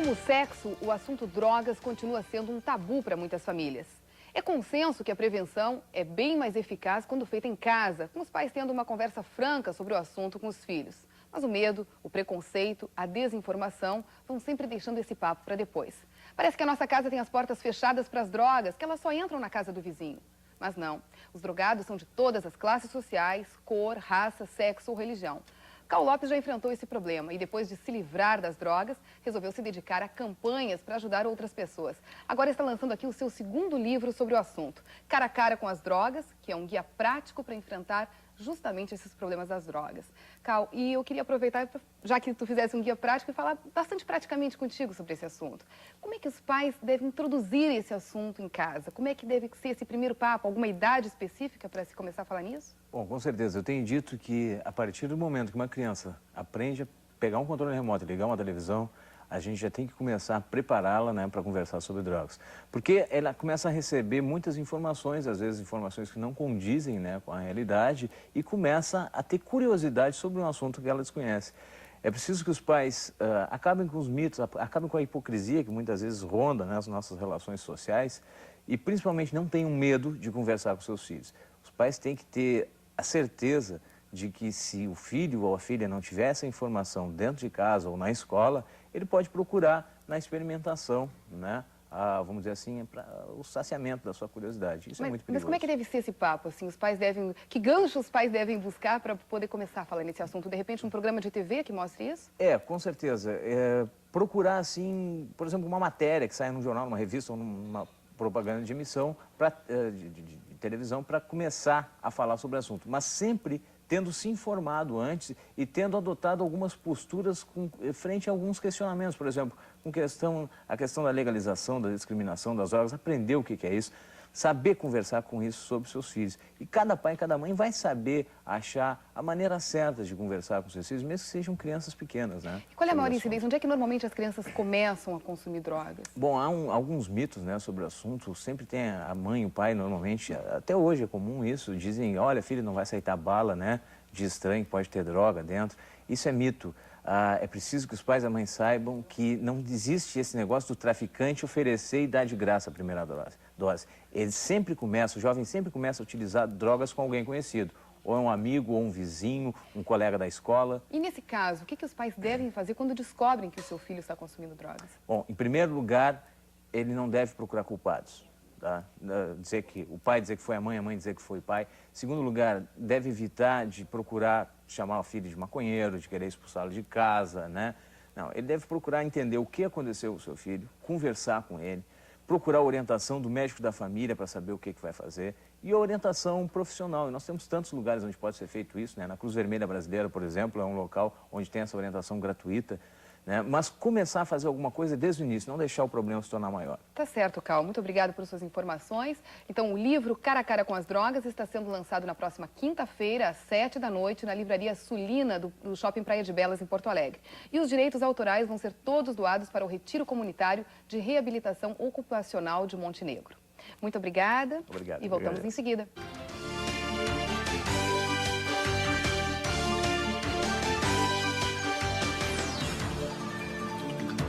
Como o sexo, o assunto drogas continua sendo um tabu para muitas famílias. É consenso que a prevenção é bem mais eficaz quando feita em casa, com os pais tendo uma conversa franca sobre o assunto com os filhos. Mas o medo, o preconceito, a desinformação vão sempre deixando esse papo para depois. Parece que a nossa casa tem as portas fechadas para as drogas, que elas só entram na casa do vizinho. Mas não, os drogados são de todas as classes sociais, cor, raça, sexo ou religião. Cal Lopes já enfrentou esse problema e, depois de se livrar das drogas, resolveu se dedicar a campanhas para ajudar outras pessoas. Agora está lançando aqui o seu segundo livro sobre o assunto, Cara a Cara com as Drogas, que é um guia prático para enfrentar justamente esses problemas das drogas. Cal, e eu queria aproveitar, já que tu fizesse um guia prático, e falar bastante praticamente contigo sobre esse assunto. Como é que os pais devem introduzir esse assunto em casa? Como é que deve ser esse primeiro papo? Alguma idade específica para se começar a falar nisso? Bom, com certeza. Eu tenho dito que a partir do momento que uma criança aprende a pegar um controle remoto e ligar uma televisão, a gente já tem que começar a prepará-la, né, para conversar sobre drogas. Porque ela começa a receber muitas informações, às vezes informações que não condizem, né, com a realidade, e começa a ter curiosidade sobre um assunto que ela desconhece. É preciso que os pais acabem com os mitos, acabem com a hipocrisia que muitas vezes ronda, né, as nossas relações sociais, e principalmente não tenham medo de conversar com seus filhos. Os pais têm que ter a certeza de que, se o filho ou a filha não tiver essa informação dentro de casa ou na escola, ele pode procurar na experimentação, né? Vamos dizer assim, o saciamento da sua curiosidade. Isso é muito perigoso. Mas como é que deve ser esse papo? Assim, os pais devem... Que gancho os pais devem buscar para poder começar a falar nesse assunto? De repente, um programa de TV que mostre isso? Com certeza. Procurar, assim, por exemplo, uma matéria que saia num jornal, numa revista ou numa propaganda de emissão de televisão, para começar a falar sobre o assunto. Mas sempre tendo se informado antes e tendo adotado algumas posturas frente a alguns questionamentos. Por exemplo, a questão da legalização, da discriminação das drogas, aprender o que é isso, saber conversar com isso sobre seus filhos. E cada pai e cada mãe vai saber achar a maneira certa de conversar com seus filhos, mesmo que sejam crianças pequenas, né? E qual é a maior incidência? Onde é que normalmente as crianças começam a consumir drogas? Bom, há alguns mitos, né, sobre o assunto. Sempre tem a mãe e o pai, normalmente, até hoje é comum isso. Dizem, olha, filho, não vai aceitar bala, né, de estranho, pode ter droga dentro. Isso é mito. É preciso que os pais e a mãe saibam que não existe esse negócio do traficante oferecer e dar de graça a primeira dose. Eles sempre começam, o jovem sempre começa a utilizar drogas com alguém conhecido. Ou é um amigo, ou um vizinho, um colega da escola. E nesse caso, o que os pais devem fazer quando descobrem que o seu filho está consumindo drogas? Bom, em primeiro lugar, ele não deve procurar culpados. Tá? O pai dizer que foi a mãe dizer que foi o pai. Em segundo lugar, deve evitar de procurar chamar o filho de maconheiro, de querer expulsá-lo de casa, né? Não, ele deve procurar entender o que aconteceu com o seu filho, conversar com ele, procurar a orientação do médico da família para saber o que vai fazer e a orientação profissional. E nós temos tantos lugares onde pode ser feito isso, né? Na Cruz Vermelha Brasileira, por exemplo, é um local onde tem essa orientação gratuita, né? Mas começar a fazer alguma coisa desde o início, não deixar o problema se tornar maior. Tá certo, Cal. Muito obrigada por suas informações. Então, o livro Cara a Cara com as Drogas está sendo lançado na próxima quinta-feira, às 19h, na livraria Sulina, do Shopping Praia de Belas, em Porto Alegre. E os direitos autorais vão ser todos doados para o Retiro Comunitário de Reabilitação Ocupacional de Montenegro. Muito obrigada. Obrigado. E voltamos em seguida.